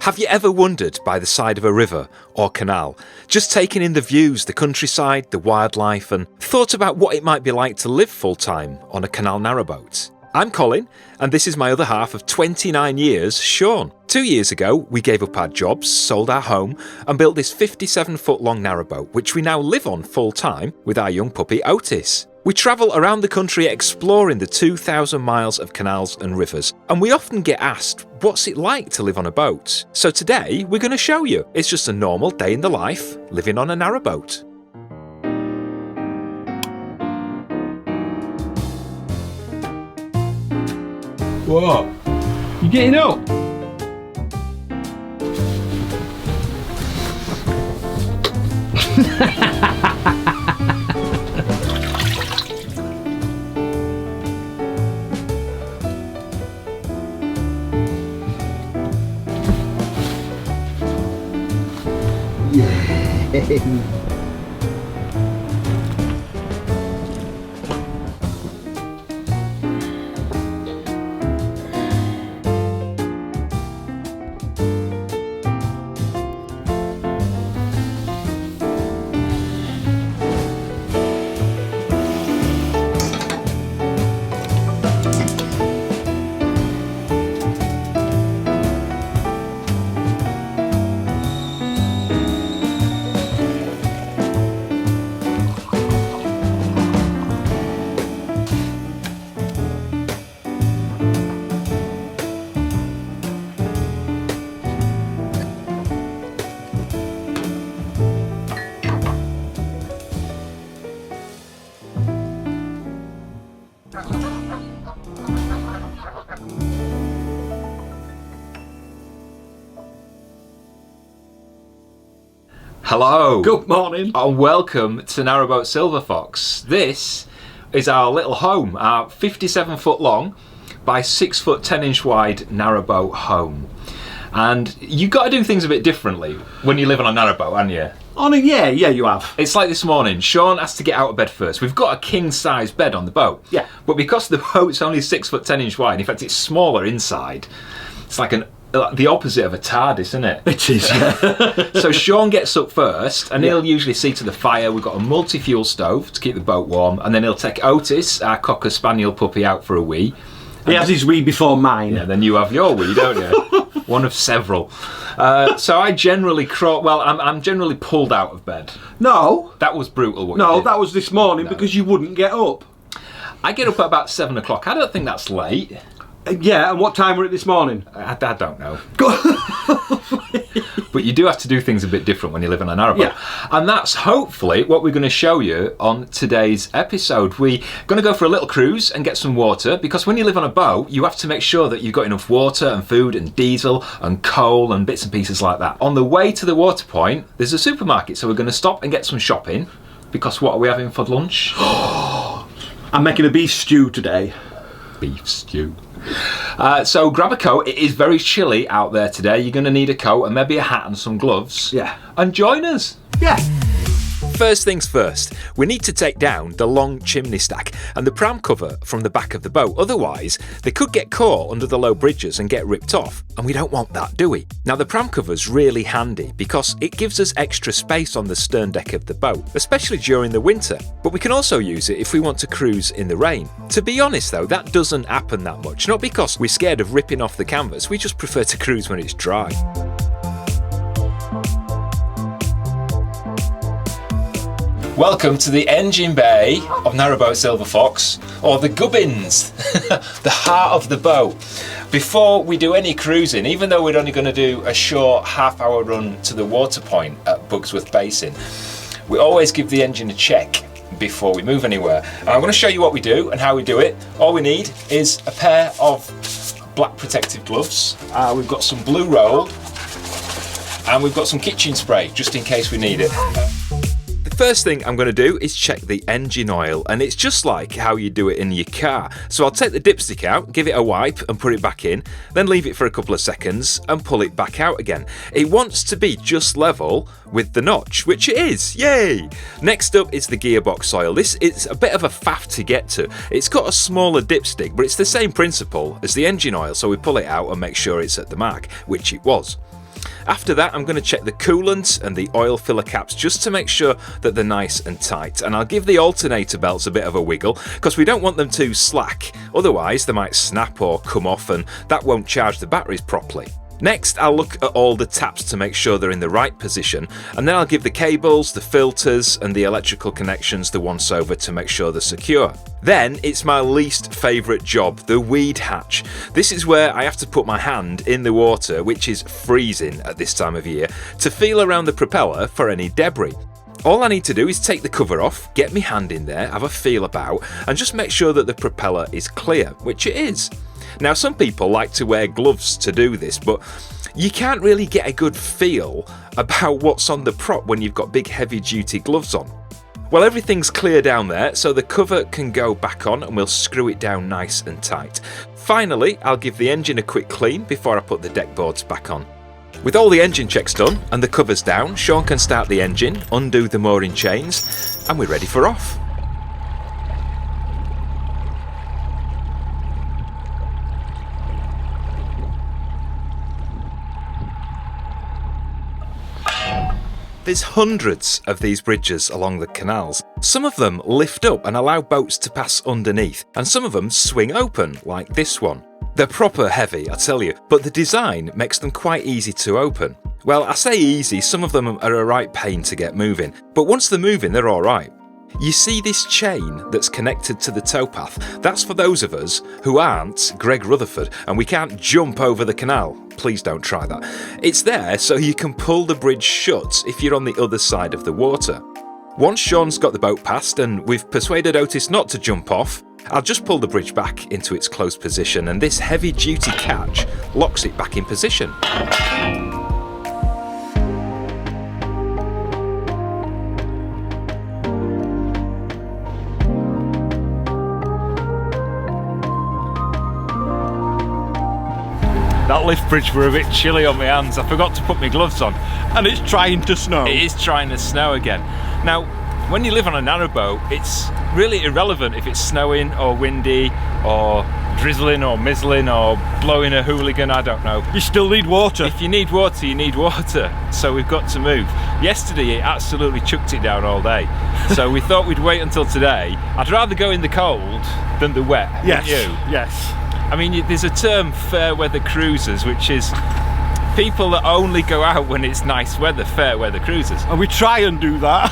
Have you ever wandered by the side of a river or canal, just taking in the views, the countryside, the wildlife, and thought about what it might be like to live full-time on a Canal Narrowboat? I'm Colin, and this is my other half of 29 years, Shaun. 2 years ago, we gave up our jobs, sold our home, and built this 57-foot-long narrowboat, which we now live on full-time with our young puppy Otis. We travel around the country exploring the 2,000 miles of canals and rivers, and we often get asked, what's it like to live on a boat? So today, we're going to show you. It's just a normal day in the life, living on a narrowboat. What? You getting up? Yeah. Hello. Good morning. And welcome to Narrowboat Silver Fox. This is our little home, our 57-foot long by 6-foot 10-inch wide narrowboat home. And you've got to do things a bit differently when you live on a narrowboat, haven't you? Yeah, you have. It's like this morning, Shaun has to get out of bed first. We've got a king-size bed on the boat. Yeah. But because the boat's only 6-foot 10-inch wide, in fact it's smaller inside, it's like the opposite of a TARDIS, isn't it? It is, yeah. So Shaun gets up first, and he'll usually see to the fire. We've got a multi-fuel stove to keep the boat warm, and then he'll take Otis, our Cocker Spaniel puppy, out for a wee. He has his wee before mine. Yeah, then you have your wee, don't you? One of several. So I generally crawl. Well, I'm generally pulled out of bed. No. That was brutal. What you No, did. that was this morning because you wouldn't get up. I get up at about 7 o'clock. I don't think that's late. Yeah, and what time were it this morning? I don't know. But you do have to do things a bit different when you live on a narrowboat. Yeah. And that's hopefully what we're going to show you on today's episode. We're going to go for a little cruise and get some water, because when you live on a boat, you have to make sure that you've got enough water and food and diesel and coal and bits and pieces like that. On the way to the water point, there's a supermarket, so we're going to stop and get some shopping, because what are we having for lunch? I'm making a beef stew today. Beef stew. So grab a coat. It is very chilly out there today. You're going to need a coat and maybe a hat and some gloves. Yeah. And join us. Yeah. First things first, we need to take down the long chimney stack and the pram cover from the back of the boat. Otherwise, they could get caught under the low bridges and get ripped off, and we don't want that, do we? Now, the pram cover's really handy because it gives us extra space on the stern deck of the boat, especially during the winter, but we can also use it if we want to cruise in the rain. To be honest though, that doesn't happen that much, not because we're scared of ripping off the canvas, we just prefer to cruise when it's dry. Welcome to the engine bay of Narrowboat Silver Fox, or the gubbins, the heart of the boat. Before we do any cruising, even though we're only going to do a short half-hour run to the water point at Bugsworth Basin, we always give the engine a check before we move anywhere. And I'm going to show you what we do and how we do it. All we need is a pair of black protective gloves. We've got some blue roll, and we've got some kitchen spray just in case we need it. First thing I'm going to do is check the engine oil, and it's just like how you do it in your car. So I'll take the dipstick out, give it a wipe and put it back in, then leave it for a couple of seconds and pull it back out again. It wants to be just level with the notch, which it is, yay! Next up is the gearbox oil. This is a bit of a faff to get to. It's got a smaller dipstick, but it's the same principle as the engine oil, so we pull it out and make sure it's at the mark, which it was. After that, I'm going to check the coolant and the oil filler caps just to make sure that they're nice and tight. And I'll give the alternator belts a bit of a wiggle because we don't want them too slack. Otherwise, they might snap or come off and that won't charge the batteries properly. Next, I'll look at all the taps to make sure they're in the right position, and then I'll give the cables, the filters and the electrical connections the once over to make sure they're secure. Then it's my least favourite job, the weed hatch. This is where I have to put my hand in the water, which is freezing at this time of year, to feel around the propeller for any debris. All I need to do is take the cover off, get my hand in there, have a feel about, and just make sure that the propeller is clear, which it is. Now, some people like to wear gloves to do this, but you can't really get a good feel about what's on the prop when you've got big heavy-duty gloves on. Well, everything's clear down there, so the cover can go back on and we'll screw it down nice and tight. Finally, I'll give the engine a quick clean before I put the deck boards back on. With all the engine checks done and the covers down, Shaun can start the engine, undo the mooring chains, and we're ready for off. There's hundreds of these bridges along the canals. Some of them lift up and allow boats to pass underneath, and some of them swing open, like this one. They're proper heavy, I tell you, but the design makes them quite easy to open. Well, I say easy, some of them are a right pain to get moving, but once they're moving, they're alright. You see this chain that's connected to the towpath? That's for those of us who aren't Greg Rutherford and we can't jump over the canal. Please don't try that. It's there so you can pull the bridge shut if you're on the other side of the water. Once Shaun's got the boat past and we've persuaded Otis not to jump off, I'll just pull the bridge back into its closed position and this heavy-duty catch locks it back in position. That lift bridge were a bit chilly on my hands. I forgot to put my gloves on. And it's trying to snow. It is trying to snow again. Now, when you live on a narrowboat, it's really irrelevant if it's snowing or windy or drizzling or mizzling or blowing a hooligan, I don't know. You still need water. If you need water, you need water. So we've got to move. Yesterday, it absolutely chucked it down all day. So we thought we'd wait until today. I'd rather go in the cold than the wet, Yes, wouldn't you? yes. I mean, there's a term, fair weather cruisers, which is people that only go out when it's nice weather, fair weather cruisers. And we try and do that.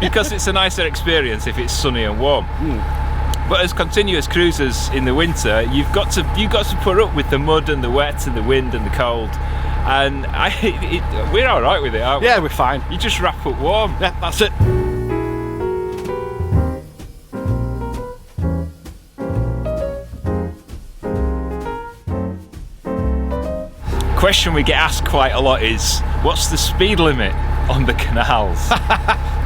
Because it's a nicer experience if it's sunny and warm. But as continuous cruisers in the winter, you've got to put up with the mud and the wet and the wind and the cold. And we're all right with it, aren't we? Yeah, we're fine. You just wrap up warm. Yeah, that's it. Question we get asked quite a lot is, what's the speed limit on the canals?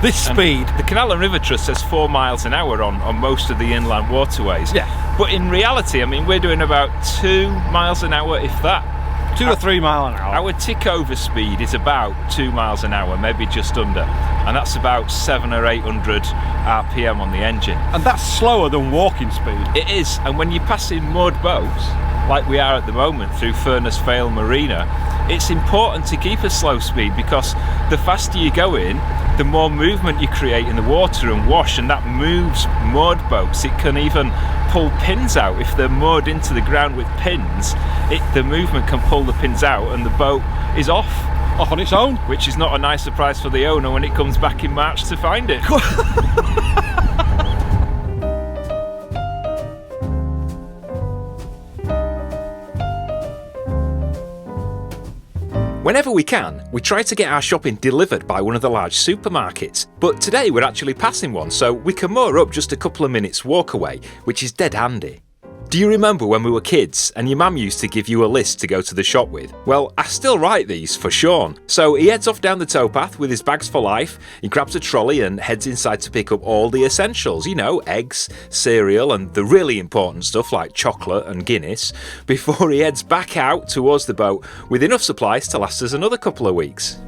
This speed. The Canal and River Trust says 4 miles an hour on most of the inland waterways. Yeah. But in reality, I mean, we're doing about 2 miles an hour, if that. 2 or 3 mile an hour. Our tick over speed is about 2 miles an hour, maybe just under. And that's about 700 or 800 RPM on the engine. And that's slower than walking speed. It is, and when you're passing moored boats, like we are at the moment through Furness Vale Marina, it's important to keep a slow speed because the faster you go in, the more movement you create in the water and wash, and that moves moored boats. It can even pull pins out. If they're moored into the ground with pins, the movement can pull the pins out and the boat is off on its own. Which is not a nice surprise for the owner when it comes back in March to find it. Whenever we can, we try to get our shopping delivered by one of the large supermarkets, but today we're actually passing one, so we can moor up just a couple of minutes walk away, which is dead handy. Do you remember when we were kids and your mum used to give you a list to go to the shop with? Well, I still write these for Shaun. So he heads off down the towpath with his bags for life, he grabs a trolley and heads inside to pick up all the essentials, you know, eggs, cereal and the really important stuff like chocolate and Guinness, before he heads back out towards the boat with enough supplies to last us another couple of weeks.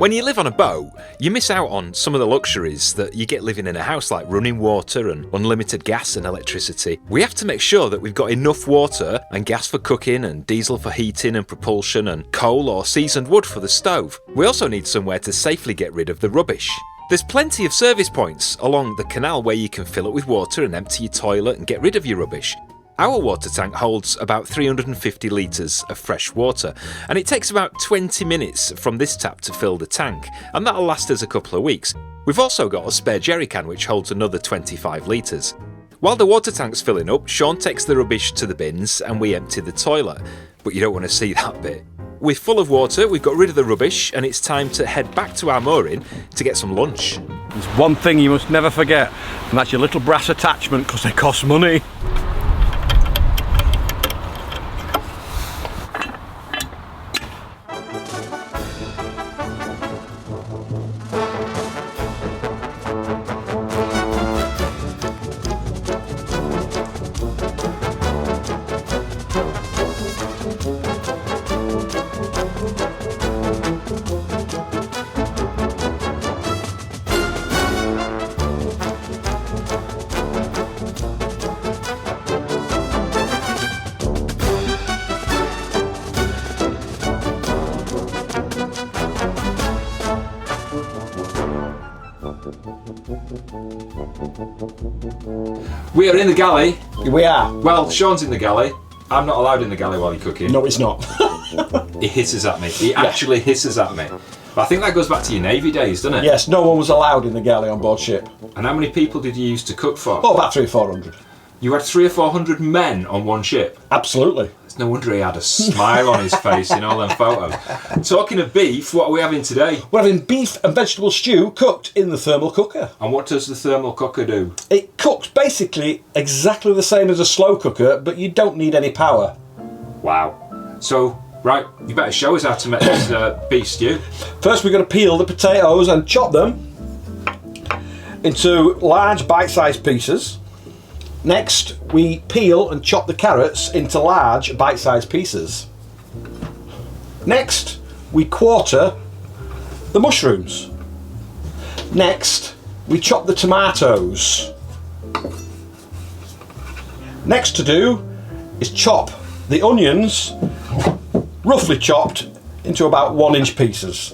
When you live on a boat, you miss out on some of the luxuries that you get living in a house, like running water and unlimited gas and electricity. We have to make sure that we've got enough water and gas for cooking and diesel for heating and propulsion and coal or seasoned wood for the stove. We also need somewhere to safely get rid of the rubbish. There's plenty of service points along the canal where you can fill it with water and empty your toilet and get rid of your rubbish. Our water tank holds about 350 litres of fresh water, and it takes about 20 minutes from this tap to fill the tank, and that'll last us a couple of weeks. We've also got a spare jerry can which holds another 25 litres. While the water tank's filling up, Shaun takes the rubbish to the bins and we empty the toilet, but you don't want to see that bit. We're full of water, we've got rid of the rubbish, and it's time to head back to our mooring to get some lunch. There's one thing you must never forget, and that's your little brass attachment, because they cost money. We are in the galley. We are. Well, Shaun's in the galley. I'm not allowed in the galley while you're cooking. No, it's not. He hisses at me. He actually hisses at me. But I think that goes back to your Navy days, doesn't it? Yes, no one was allowed in the galley on board ship. And how many people did you use to cook for? Oh, about 300 or 400. You had 300 or 400 men on one ship. Absolutely. It's no wonder he had a smile on his face in all them photos. Talking of beef, what are we having today? We're having beef and vegetable stew cooked in the thermal cooker. And what does the thermal cooker do? It cooks basically exactly the same as a slow cooker, but you don't need any power. Wow. So, right, you better show us how to make this beef stew. First, we're going to peel the potatoes and chop them into large bite-sized pieces. Next, we peel and chop the carrots into large bite-sized pieces. Next, we quarter the mushrooms. Next, we chop the tomatoes. Next to do is chop the onions, roughly chopped, into about 1-inch pieces.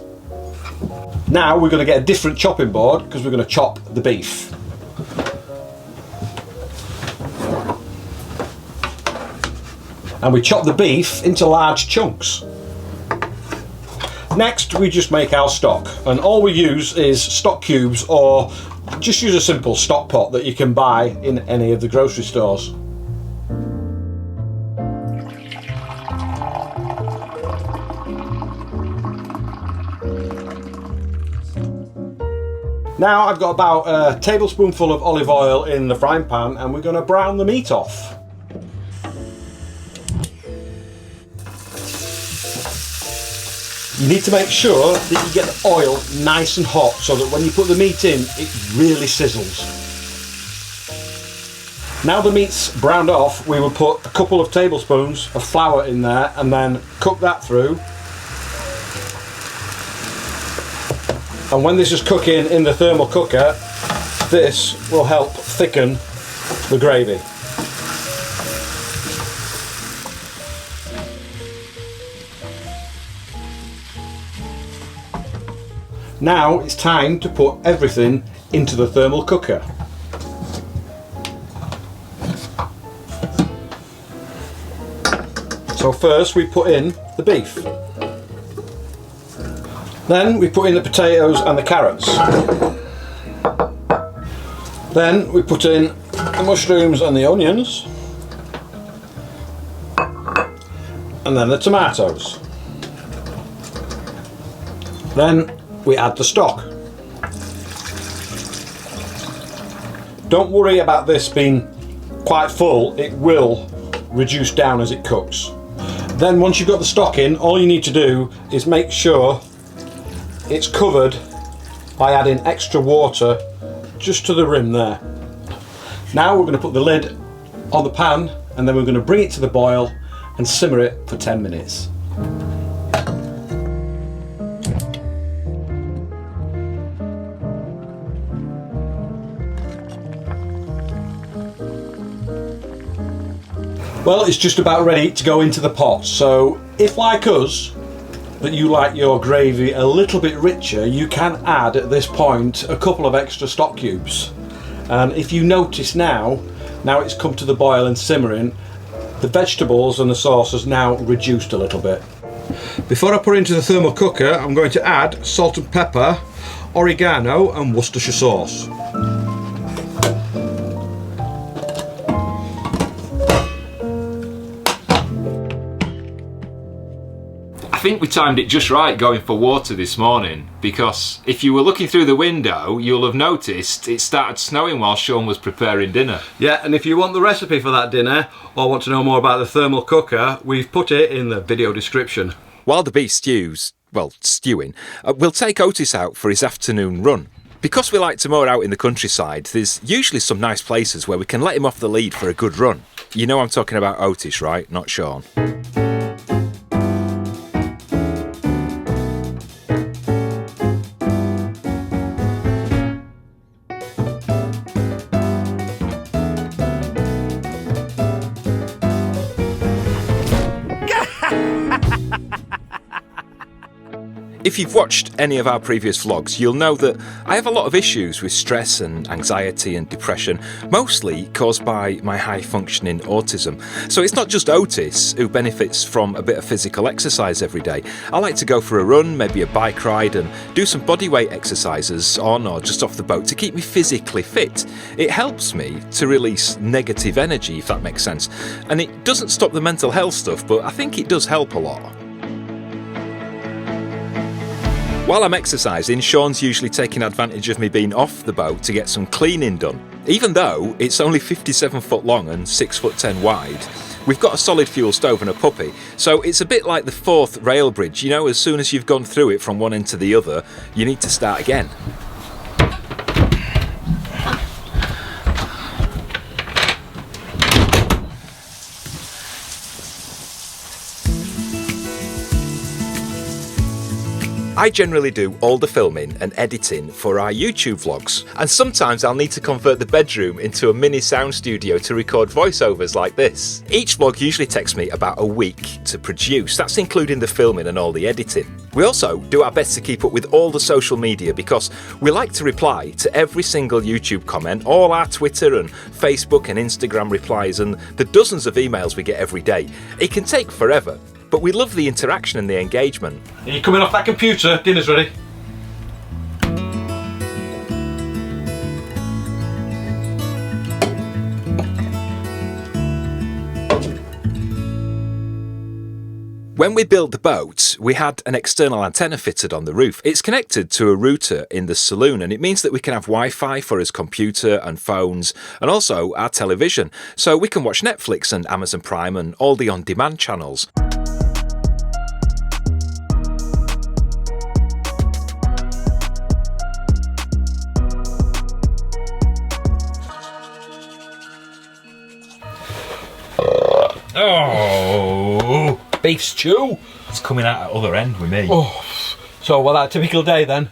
Now we're going to get a different chopping board because we're going to chop the beef. And we chop the beef into large chunks. Next, we just make our stock, and all we use is stock cubes, or just use a simple stock pot that you can buy in any of the grocery stores. Now I've got about a tablespoonful of olive oil in the frying pan, and we're going to brown the meat off. You need to make sure that you get the oil nice and hot so that when you put the meat in, it really sizzles. Now the meat's browned off, we will put a couple of tablespoons of flour in there and then cook that through. And when this is cooking in the thermal cooker, this will help thicken the gravy. Now it's time to put everything into the thermal cooker. So first we put in the beef. Then we put in the potatoes and the carrots. Then we put in the mushrooms and the onions. And then the tomatoes. Then we add the stock. Don't worry about this being quite full, it will reduce down as it cooks. Then once you've got the stock in, all you need to do is make sure it's covered by adding extra water just to the rim there. Now we're going to put the lid on the pan and then we're going to bring it to the boil and simmer it for 10 minutes. Well, it's just about ready to go into the pot. So if, like us, that you like your gravy a little bit richer, you can add at this point a couple of extra stock cubes. And if you notice now it's come to the boil and simmering, the vegetables and the sauce has now reduced a little bit. Before I put it into the thermal cooker, I'm going to add salt and pepper, oregano and Worcestershire sauce. I think we timed it just right going for water this morning, because if you were looking through the window, you'll have noticed it started snowing while Shaun was preparing dinner. Yeah, and if you want the recipe for that dinner or want to know more about the thermal cooker, we've put it in the video description. While the beef stews, well, stewing, we'll take Otis out for his afternoon run. Because we like to moor out in the countryside, there's usually some nice places where we can let him off the lead for a good run. You know I'm talking about Otis, right? Not Shaun. If you've watched any of our previous vlogs, you'll know that I have a lot of issues with stress and anxiety and depression, mostly caused by my high-functioning autism. So it's not just Otis who benefits from a bit of physical exercise every day. I like to go for a run, maybe a bike ride, and do some bodyweight exercises on or just off the boat to keep me physically fit. It helps me to release negative energy, if that makes sense. And it doesn't stop the mental health stuff, but I think it does help a lot. While I'm exercising, Shaun's usually taking advantage of me being off the boat to get some cleaning done. Even though it's only 57 foot long and 6'10" wide, we've got a solid fuel stove and a puppy, so it's a bit like the Forth rail bridge. You know, as soon as you've gone through it from one end to the other, you need to start again. I generally do all the filming and editing for our YouTube vlogs, and sometimes I'll need to convert the bedroom into a mini sound studio to record voiceovers like this. Each vlog usually takes me about a week to produce, that's including the filming and all the editing. We also do our best to keep up with all the social media because we like to reply to every single YouTube comment, all our Twitter and Facebook and Instagram replies, and the dozens of emails we get every day. It can take forever, but we love the interaction and the engagement. Are you coming off that computer? Dinner's ready. When we built the boat, we had an external antenna fitted on the roof. It's connected to a router in the saloon, and it means that we can have Wi-Fi for his computer and phones, and also our television, so we can watch Netflix and Amazon Prime and all the on-demand channels. Oh, beef stew. It's coming out at the other end with me. Oh, so well, that typical day then?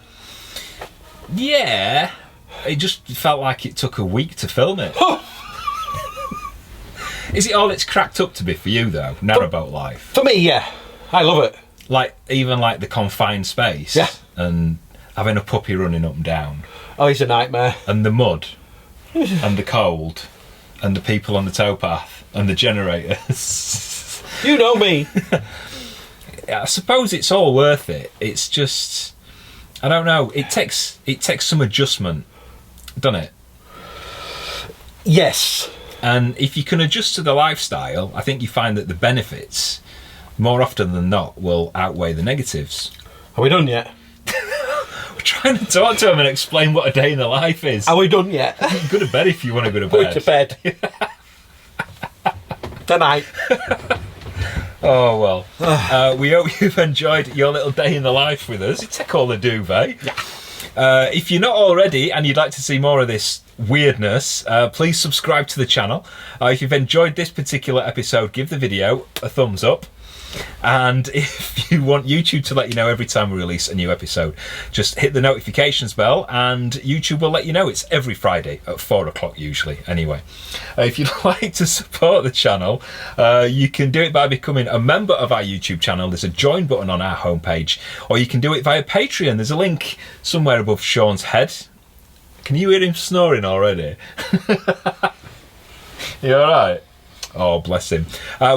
Yeah, it just felt like it took a week to film it. Is it all it's cracked up to be for you though, narrowboat life? For me, yeah. I love it. Like, even like the confined space. Yeah. And having a puppy running up and down. Oh, he's a nightmare. And the mud. And the cold. And the people on the towpath. And the generators. You know me. I suppose it's all worth it. It's just, I don't know. It takes some adjustment, doesn't it? Yes. And if you can adjust to the lifestyle, I think you find that the benefits, more often than not, will outweigh the negatives. Are we done yet? We're trying to talk to him and explain what a day in the life is. Are we done yet? Go to bed if you want to go to bed. Go to bed. Tonight. Oh well. We hope you've enjoyed your little day in the life with us. Take all the duvet. Yeah. If you're not already and you'd like to see more of this weirdness, please subscribe to the channel. If you've enjoyed this particular episode, give the video a thumbs up. And if you want YouTube to let you know every time we release a new episode, just hit the notifications bell and YouTube will let you know. It's every Friday at 4 o'clock usually, anyway. If you'd like to support the channel, you can do it by becoming a member of our YouTube channel. There's a join button on our homepage, or you can do it via Patreon. There's a link somewhere above Shaun's head. Can you hear him snoring already? You alright? Oh, bless him.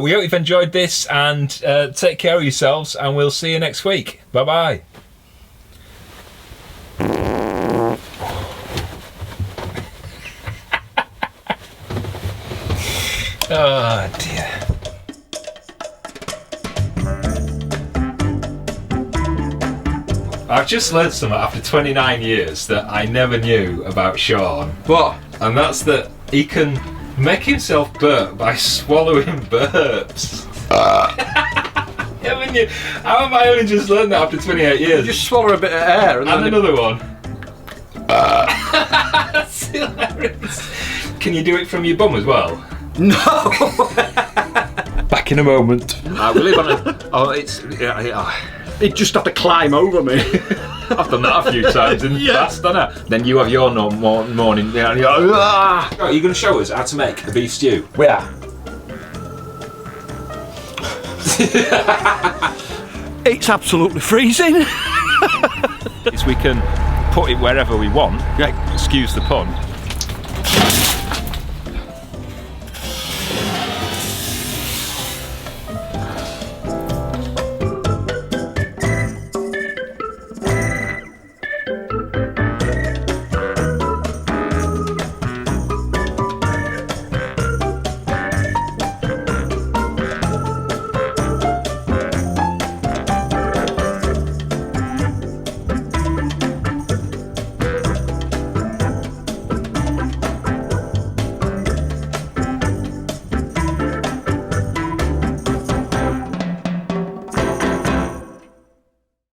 We hope you've enjoyed this, and take care of yourselves, and we'll see you next week. Bye-bye. Oh, dear. I've just learned something after 29 years that I never knew about Shaun. What? And that's that he can make himself burp by swallowing burps. Haven't you? How have I only just learned that after 28 years? You just swallow a bit of air and another one. That's hilarious. Can you do it from your bum as well? No! Back in a moment. We live on a... Oh, it's... He'd just have to climb over me. I've done that a few times in the past, haven't I? Then you have your morning. And you're like, ah! Are you going to show us how to make a beef stew? We are. It's absolutely freezing. We can put it wherever we want, excuse the pun,